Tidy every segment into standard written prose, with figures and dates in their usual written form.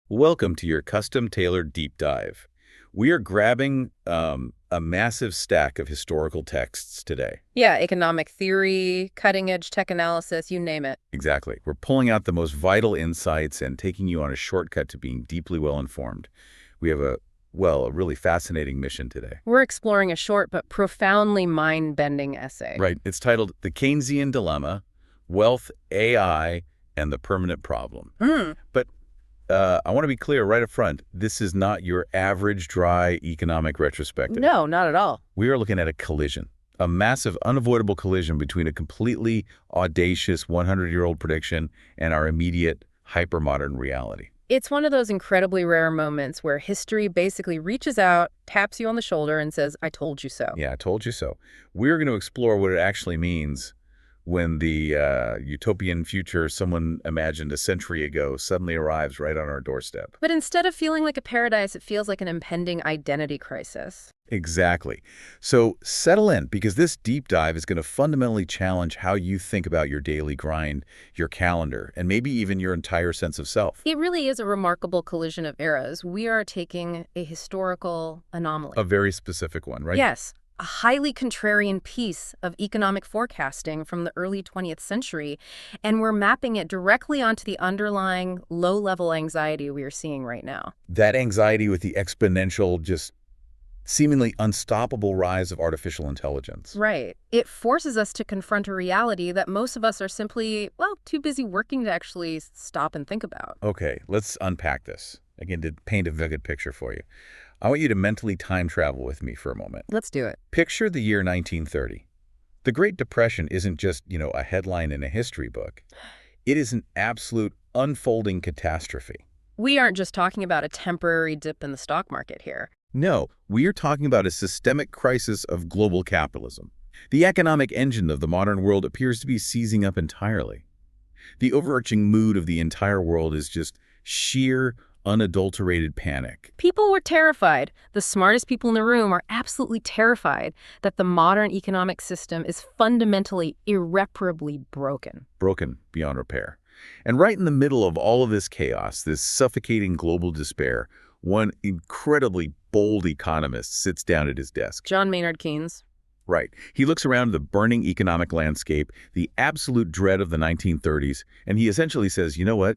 Welcome to your custom-tailored deep dive. We are grabbing a massive stack of historical texts today. Yeah, economic theory, cutting-edge tech analysis, you name it. Exactly. We're pulling out the most vital insights and taking you on a shortcut to being deeply well-informed. We have a really fascinating mission today. We're exploring a short but profoundly mind-bending essay. Right. It's titled The Keynesian Dilemma, Wealth, AI, and the Permanent Problem. But I want to be clear right up front. This is not your average dry economic retrospective. No, not at all. We are looking at a collision, a massive, unavoidable collision between a completely audacious 100-year-old prediction and our immediate, hypermodern reality. It's one of those incredibly rare moments where history basically reaches out, taps you on the shoulder, and says, I told you so. Yeah, I told you so. We're going to explore what it actually means when the utopian future someone imagined a century ago suddenly arrives right on our doorstep. But instead of feeling like a paradise, it feels like an impending identity crisis. Exactly. So settle in, because this deep dive is going to fundamentally challenge how you think about your daily grind, your calendar, and maybe even your entire sense of self. It really is a remarkable collision of eras. We are taking a historical anomaly. A very specific one, right? Yes. A highly contrarian piece of economic forecasting from the early 20th century, and we're mapping it directly onto the underlying low-level anxiety we are seeing right now. That anxiety with the exponential, just seemingly unstoppable rise of artificial intelligence. Right. It forces us to confront a reality that most of us are simply, well, too busy working to actually stop and think about. Okay, let's unpack this. Again, to paint a vivid picture for you. I want you to mentally time travel with me for a moment. Let's do it. Picture the year 1930. The Great Depression isn't just, a headline in a history book. It is an absolute unfolding catastrophe. We aren't just talking about a temporary dip in the stock market here. No, we are talking about a systemic crisis of global capitalism. The economic engine of the modern world appears to be seizing up entirely. The overarching mood of the entire world is just sheer, unadulterated panic. People were terrified. The smartest people in the room are absolutely terrified that the modern economic system is fundamentally, irreparably broken. Broken beyond repair. And right in the middle of all of this chaos, this suffocating global despair, one incredibly bold economist sits down at his desk. John Maynard Keynes. Right. He looks around the burning economic landscape, the absolute dread of the 1930s, and he essentially says, you know what?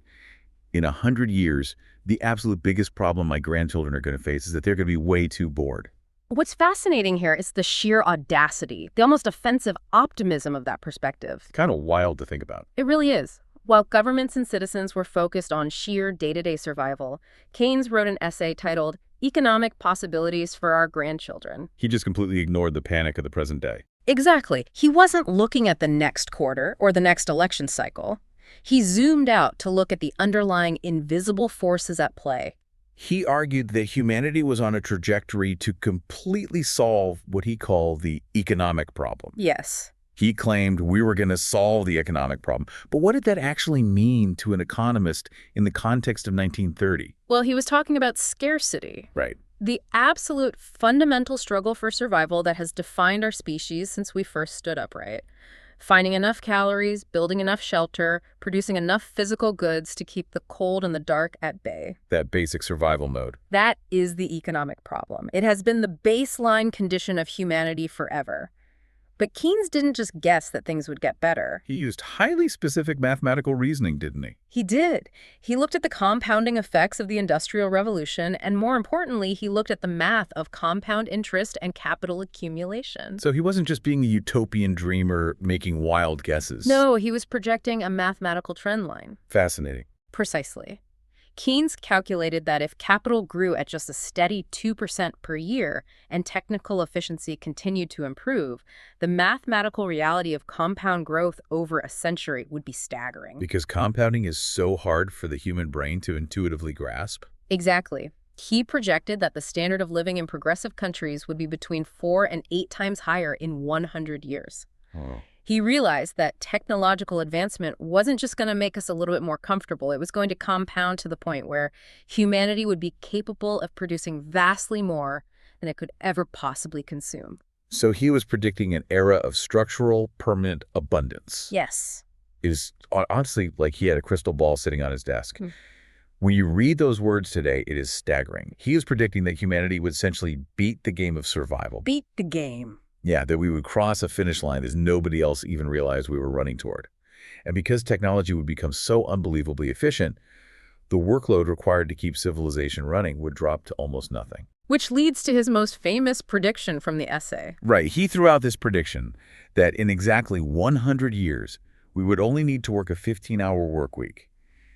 In 100 years, the absolute biggest problem my grandchildren are going to face is that they're going to be way too bored. What's fascinating here is the sheer audacity, the almost offensive optimism of that perspective. Kind of wild to think about. It really is. While governments and citizens were focused on sheer day-to-day survival, Keynes wrote an essay titled Economic Possibilities for Our Grandchildren. He just completely ignored the panic of the present day. Exactly. He wasn't looking at the next quarter or the next election cycle. He zoomed out to look at the underlying invisible forces at play. He argued that humanity was on a trajectory to completely solve what he called the economic problem. Yes. He claimed we were going to solve the economic problem. But what did that actually mean to an economist in the context of 1930? Well, he was talking about scarcity. Right. The absolute fundamental struggle for survival that has defined our species since we first stood upright. Finding enough calories, building enough shelter, producing enough physical goods to keep the cold and the dark at bay. That basic survival mode. That is the economic problem. It has been the baseline condition of humanity forever. But Keynes didn't just guess that things would get better. He used highly specific mathematical reasoning, didn't he? He did. He looked at the compounding effects of the Industrial Revolution, and more importantly, he looked at the math of compound interest and capital accumulation. So he wasn't just being a utopian dreamer making wild guesses. No, he was projecting a mathematical trend line. Fascinating. Precisely. Keynes calculated that if capital grew at just a steady 2% per year and technical efficiency continued to improve, the mathematical reality of compound growth over a century would be staggering. Because compounding is so hard for the human brain to intuitively grasp? Exactly. He projected that the standard of living in progressive countries would be between 4 and 8 times higher in 100 years. Oh. He realized that technological advancement wasn't just going to make us a little bit more comfortable. It was going to compound to the point where humanity would be capable of producing vastly more than it could ever possibly consume. So he was predicting an era of structural, permanent abundance. Yes. It is honestly like he had a crystal ball sitting on his desk. When you read those words today, it is staggering. He is predicting that humanity would essentially beat the game of survival. Beat the game. Yeah, that we would cross a finish line that nobody else even realized we were running toward. And because technology would become so unbelievably efficient, the workload required to keep civilization running would drop to almost nothing. Which leads to his most famous prediction from the essay. Right. He threw out this prediction that in exactly 100 years, we would only need to work a 15-hour work week.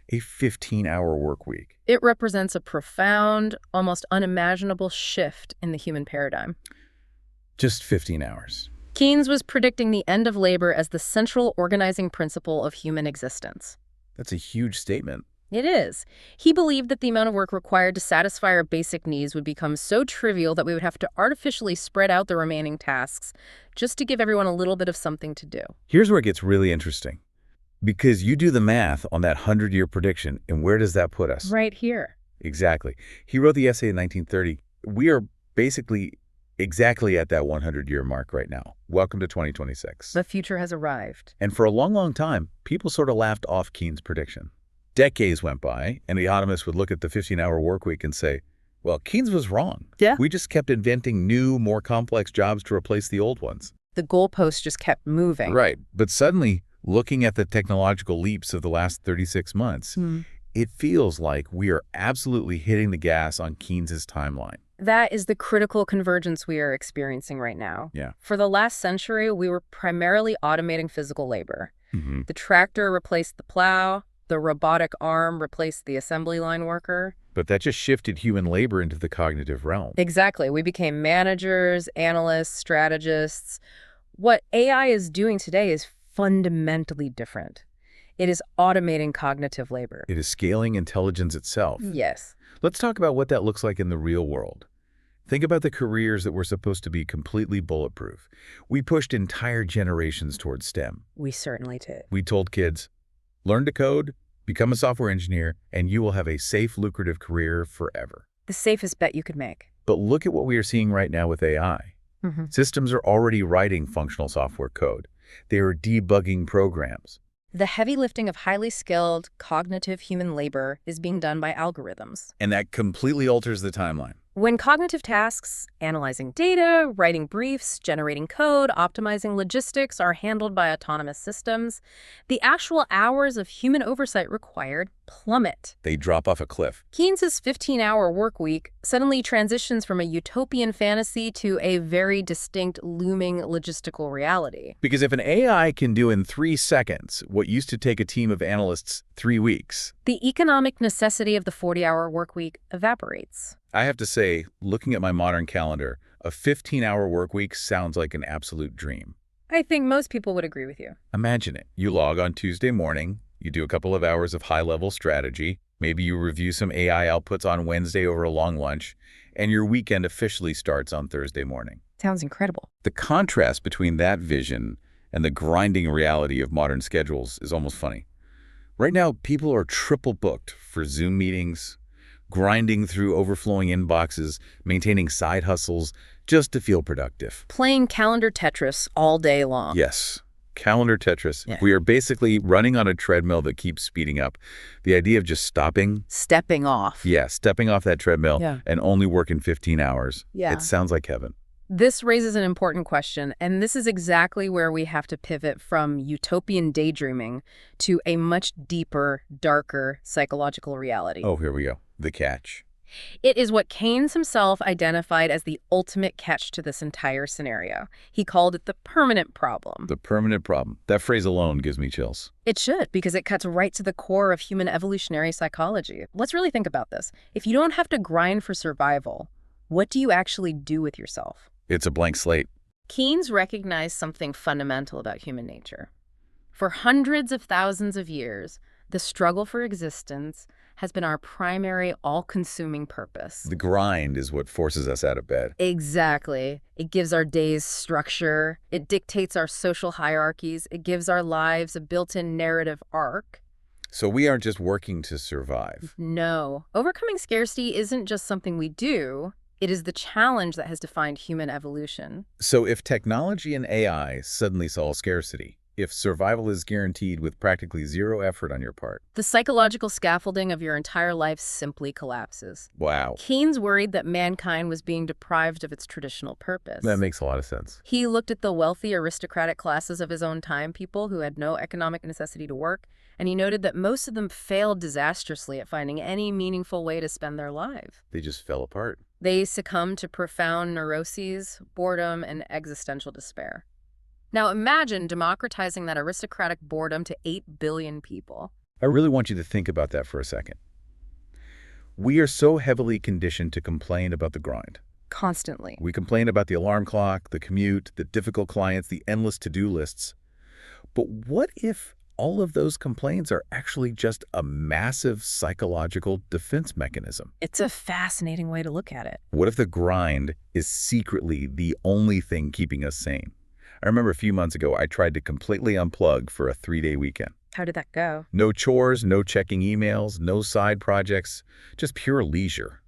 A 15-hour work week. It represents a profound, almost unimaginable shift in the human paradigm. Just 15 hours. Keynes was predicting the end of labor as the central organizing principle of human existence. That's a huge statement. It is. He believed that the amount of work required to satisfy our basic needs would become so trivial that we would have to artificially spread out the remaining tasks just to give everyone a little bit of something to do. Here's where it gets really interesting. Because you do the math on that 100-year prediction, and where does that put us? Right here. Exactly. He wrote the essay in 1930. We are basically exactly at that 100-year mark right now. Welcome to 2026. The future has arrived. And for a long, long time, people sort of laughed off Keynes' prediction. Decades went by, and the economists would look at the 15-hour work week and say, well, Keynes was wrong. Yeah. We just kept inventing new, more complex jobs to replace the old ones. The goalpost just kept moving. Right. But suddenly, looking at the technological leaps of the last 36 months, it feels like we are absolutely hitting the gas on Keynes's timeline. That is the critical convergence we are experiencing right now. Yeah. For the last century, we were primarily automating physical labor. The tractor replaced the plow. The robotic arm replaced the assembly line worker. But that just shifted human labor into the cognitive realm. Exactly. We became managers, analysts, strategists. What AI is doing today is fundamentally different. It is automating cognitive labor. It is scaling intelligence itself. Yes. Let's talk about what that looks like in the real world. Think about the careers that were supposed to be completely bulletproof. We pushed entire generations towards STEM. We certainly did. We told kids, learn to code, become a software engineer, and you will have a safe, lucrative career forever. The safest bet you could make. But look at what we are seeing right now with AI. Systems are already writing functional software code. They are debugging programs. The heavy lifting of highly skilled, cognitive human labor is being done by algorithms. And that completely alters the timeline. When cognitive tasks, analyzing data, writing briefs, generating code, optimizing logistics are handled by autonomous systems, the actual hours of human oversight required plummet. They drop off a cliff. Keynes's 15-hour work week suddenly transitions from a utopian fantasy to a very distinct looming logistical reality. Because if an AI can do in 3 seconds what used to take a team of analysts 3 weeks, the economic necessity of the 40-hour work week evaporates. I have to say, looking at my modern calendar, a 15-hour work week sounds like an absolute dream. I think most people would agree with you. Imagine it. You log on Tuesday morning, you do a couple of hours of high-level strategy, maybe you review some AI outputs on Wednesday over a long lunch, and your weekend officially starts on Thursday morning. Sounds incredible. The contrast between that vision and the grinding reality of modern schedules is almost funny. Right now, people are triple booked for Zoom meetings, grinding through overflowing inboxes, maintaining side hustles just to feel productive. Playing calendar Tetris all day long. Yes, calendar Tetris. Yeah. We are basically running on a treadmill that keeps speeding up. The idea of just stopping. Stepping off. Yeah, stepping off that treadmill and only working 15 hours. Yeah. It sounds like heaven. This raises an important question, and this is exactly where we have to pivot from utopian daydreaming to a much deeper, darker psychological reality. Oh, here we go. The catch. It is what Keynes himself identified as the ultimate catch to this entire scenario. He called it the permanent problem. The permanent problem. That phrase alone gives me chills. It should, because it cuts right to the core of human evolutionary psychology. Let's really think about this. If you don't have to grind for survival, what do you actually do with yourself? It's a blank slate. Keynes recognized something fundamental about human nature. For hundreds of thousands of years, the struggle for existence has been our primary, all-consuming purpose. The grind is what forces us out of bed. Exactly. It gives our days structure. It dictates our social hierarchies. It gives our lives a built-in narrative arc. So we aren't just working to survive. No. Overcoming scarcity isn't just something we do. It is the challenge that has defined human evolution. So if technology and AI suddenly solve scarcity, if survival is guaranteed with practically zero effort on your part. The psychological scaffolding of your entire life simply collapses. Wow. Keynes worried that mankind was being deprived of its traditional purpose. That makes a lot of sense. He looked at the wealthy aristocratic classes of his own time, people who had no economic necessity to work, and he noted that most of them failed disastrously at finding any meaningful way to spend their life. They just fell apart. They succumbed to profound neuroses, boredom, and existential despair. Now imagine democratizing that aristocratic boredom to 8 billion people. I really want you to think about that for a second. We are so heavily conditioned to complain about the grind. Constantly. We complain about the alarm clock, the commute, the difficult clients, the endless to-do lists. But what if all of those complaints are actually just a massive psychological defense mechanism? It's a fascinating way to look at it. What if the grind is secretly the only thing keeping us sane? I remember a few months ago, I tried to completely unplug for a 3-day weekend. How did that go? No chores, no checking emails, no side projects, just pure leisure.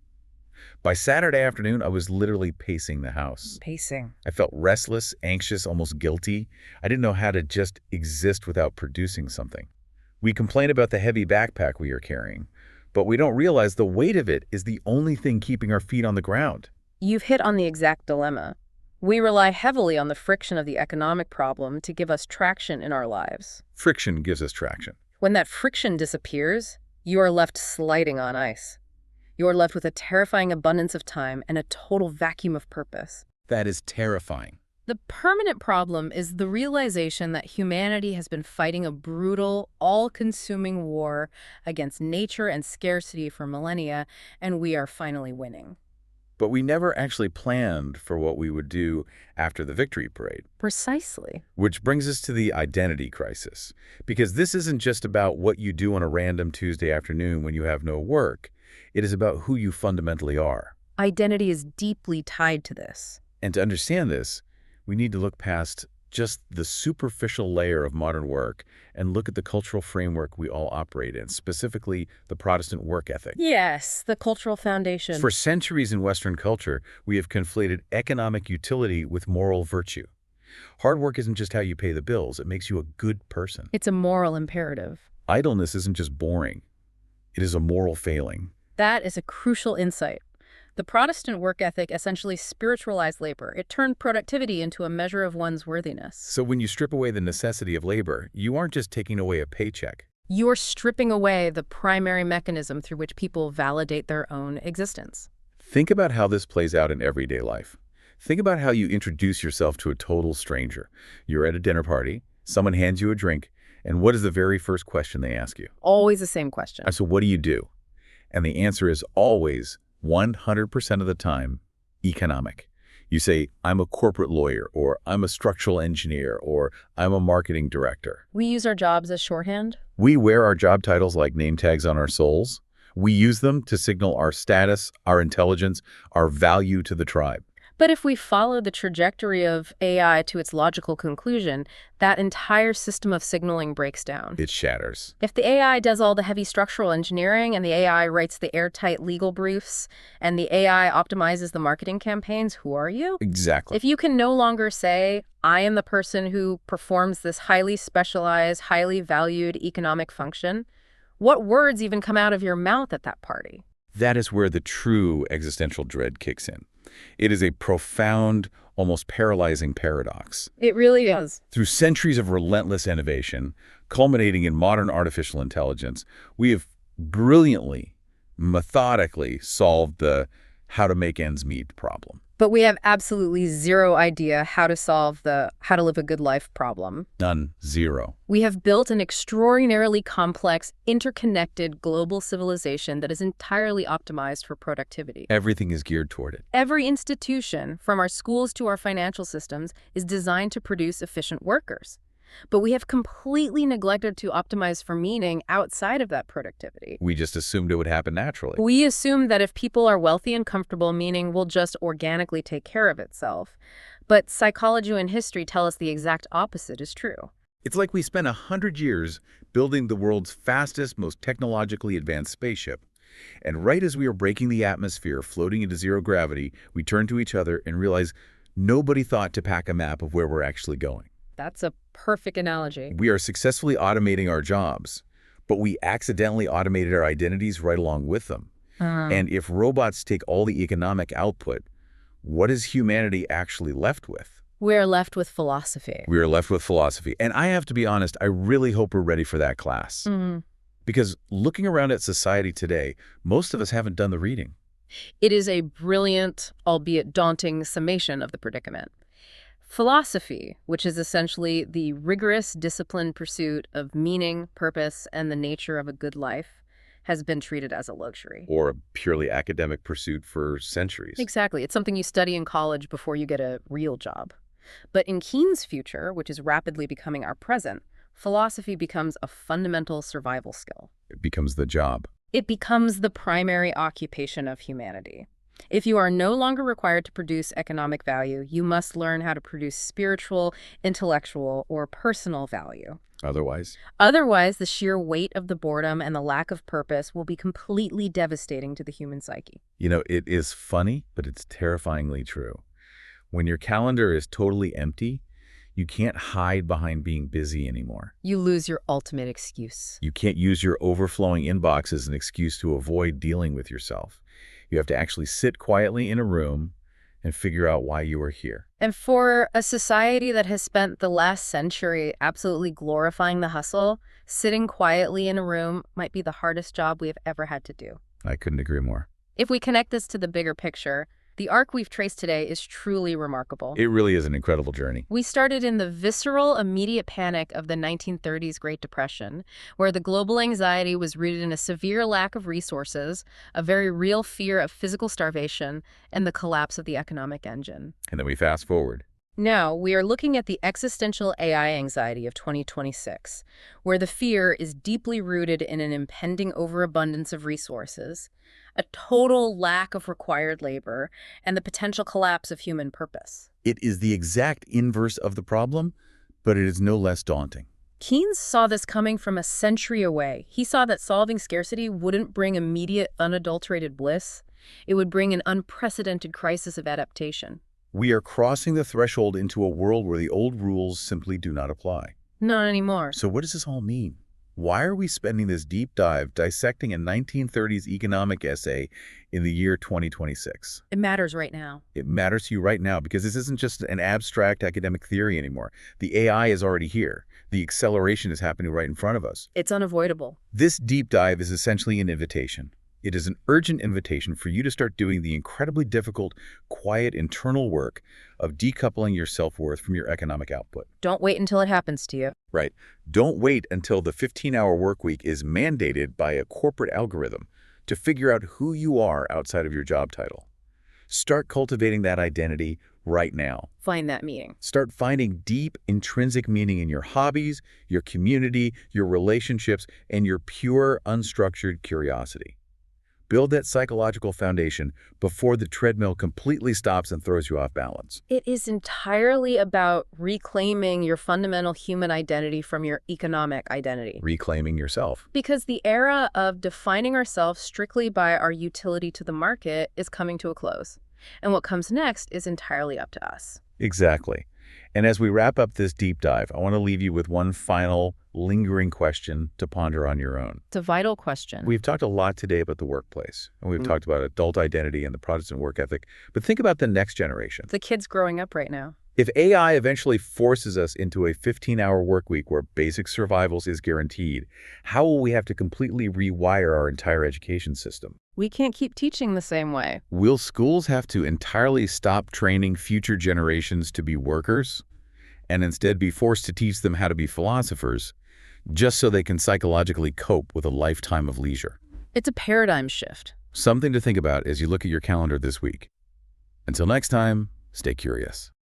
By Saturday afternoon, I was literally pacing the house. Pacing. I felt restless, anxious, almost guilty. I didn't know how to just exist without producing something. We complain about the heavy backpack we are carrying, but we don't realize the weight of it is the only thing keeping our feet on the ground. You've hit on the exact dilemma. We rely heavily on the friction of the economic problem to give us traction in our lives. Friction gives us traction. When that friction disappears, you are left sliding on ice. You are left with a terrifying abundance of time and a total vacuum of purpose. That is terrifying. The permanent problem is the realization that humanity has been fighting a brutal, all-consuming war against nature and scarcity for millennia, and we are finally winning. But we never actually planned for what we would do after the victory parade. Precisely. Which brings us to the identity crisis. Because this isn't just about what you do on a random Tuesday afternoon when you have no work. It is about who you fundamentally are. Identity is deeply tied to this. And to understand this, we need to look past just the superficial layer of modern work and look at the cultural framework we all operate in, specifically the Protestant work ethic. Yes, the cultural foundation. For centuries in Western culture, we have conflated economic utility with moral virtue. Hard work isn't just how you pay the bills, it makes you a good person. It's a moral imperative. Idleness isn't just boring, it is a moral failing. That is a crucial insight. The Protestant work ethic essentially spiritualized labor. It turned productivity into a measure of one's worthiness. So when you strip away the necessity of labor, you aren't just taking away a paycheck. You're stripping away the primary mechanism through which people validate their own existence. Think about how this plays out in everyday life. Think about how you introduce yourself to a total stranger. You're at a dinner party, someone hands you a drink, and what is the very first question they ask you? Always the same question. So what do you do? And the answer is always 100% of the time, economic. You say, I'm a corporate lawyer, or I'm a structural engineer, or I'm a marketing director. We use our jobs as shorthand. We wear our job titles like name tags on our souls. We use them to signal our status, our intelligence, our value to the tribe. But if we follow the trajectory of AI to its logical conclusion, that entire system of signaling breaks down. It shatters. If the AI does all the heavy structural engineering, and the AI writes the airtight legal briefs, and the AI optimizes the marketing campaigns, who are you? Exactly. If you can no longer say, I am the person who performs this highly specialized, highly valued economic function, what words even come out of your mouth at that party? That is where the true existential dread kicks in. It is a profound, almost paralyzing paradox. It really is. Through centuries of relentless innovation, culminating in modern artificial intelligence, we have brilliantly, methodically solved the how to make ends meet problem. But we have absolutely zero idea how to solve the how to live a good life problem. None. Zero. We have built an extraordinarily complex, interconnected global civilization that is entirely optimized for productivity. Everything is geared toward it. Every institution, from our schools to our financial systems, is designed to produce efficient workers. But we have completely neglected to optimize for meaning outside of that productivity. We just assumed it would happen naturally. We assume that if people are wealthy and comfortable, meaning will just organically take care of itself. But psychology and history tell us the exact opposite is true. It's like we spent 100 years building the world's fastest, most technologically advanced spaceship. And right as we were breaking the atmosphere, floating into zero gravity, we turn to each other and realize nobody thought to pack a map of where we're actually going. That's a perfect analogy. We are successfully automating our jobs, but we accidentally automated our identities right along with them. And if robots take all the economic output, what is humanity actually left with? We're left with philosophy. We are left with philosophy. And I have to be honest, I really hope we're ready for that class. Because looking around at society today, most of us haven't done the reading. It is a brilliant, albeit daunting, summation of the predicament. Philosophy, which is essentially the rigorous, disciplined pursuit of meaning, purpose, and the nature of a good life, has been treated as a luxury. Or a purely academic pursuit for centuries. Exactly. It's something you study in college before you get a real job. But in Keynes' future, which is rapidly becoming our present, philosophy becomes a fundamental survival skill. It becomes the job. It becomes the primary occupation of humanity. If you are no longer required to produce economic value, you must learn how to produce spiritual, intellectual, or personal value. Otherwise, the sheer weight of the boredom and the lack of purpose will be completely devastating to the human psyche. You know, it is funny, but it's terrifyingly true. When your calendar is totally empty, you can't hide behind being busy anymore. You lose your ultimate excuse. You can't use your overflowing inbox as an excuse to avoid dealing with yourself. You have to actually sit quietly in a room and figure out why you are here. And for a society that has spent the last century absolutely glorifying the hustle, sitting quietly in a room might be the hardest job we have ever had to do. I couldn't agree more. If we connect this to the bigger picture, the arc we've traced today is truly remarkable. It really is an incredible journey. We started in the visceral, immediate panic of the 1930s Great Depression, where the global anxiety was rooted in a severe lack of resources, a very real fear of physical starvation, and the collapse of the economic engine. And then we fast forward. Now, we are looking at the existential AI anxiety of 2026, where the fear is deeply rooted in an impending overabundance of resources, a total lack of required labor, and the potential collapse of human purpose. It is the exact inverse of the problem, but it is no less daunting. Keynes saw this coming from a century away. He saw that solving scarcity wouldn't bring immediate, unadulterated bliss. It would bring an unprecedented crisis of adaptation. We are crossing the threshold into a world where the old rules simply do not apply. Not anymore. So what does this all mean? Why are we spending this deep dive dissecting a 1930s economic essay in the year 2026? It matters right now. It matters to you right now because this isn't just an abstract academic theory anymore. The AI is already here. The acceleration is happening right in front of us. It's unavoidable. This deep dive is essentially an invitation. It is an urgent invitation for you to start doing the incredibly difficult, quiet internal work of decoupling your self-worth from your economic output. Don't wait until it happens to you. Right. Don't wait until the 15-hour work week is mandated by a corporate algorithm to figure out who you are outside of your job title. Start cultivating that identity right now. Find that meaning. Start finding deep, intrinsic meaning in your hobbies, your community, your relationships, and your pure, unstructured curiosity. Build that psychological foundation before the treadmill completely stops and throws you off balance. It is entirely about reclaiming your fundamental human identity from your economic identity. Reclaiming yourself. Because the era of defining ourselves strictly by our utility to the market is coming to a close. And what comes next is entirely up to us. Exactly. And as we wrap up this deep dive, I want to leave you with one final lingering question to ponder on your own. It's a vital question. We've talked a lot today about the workplace, and we've talked about adult identity and the Protestant work ethic, but think about the next generation. The kids growing up right now. If AI eventually forces us into a 15-hour work week where basic survival is guaranteed, how will we have to completely rewire our entire education system? We can't keep teaching the same way. Will schools have to entirely stop training future generations to be workers and instead be forced to teach them how to be philosophers just so they can psychologically cope with a lifetime of leisure? It's a paradigm shift. Something to think about as you look at your calendar this week. Until next time, stay curious.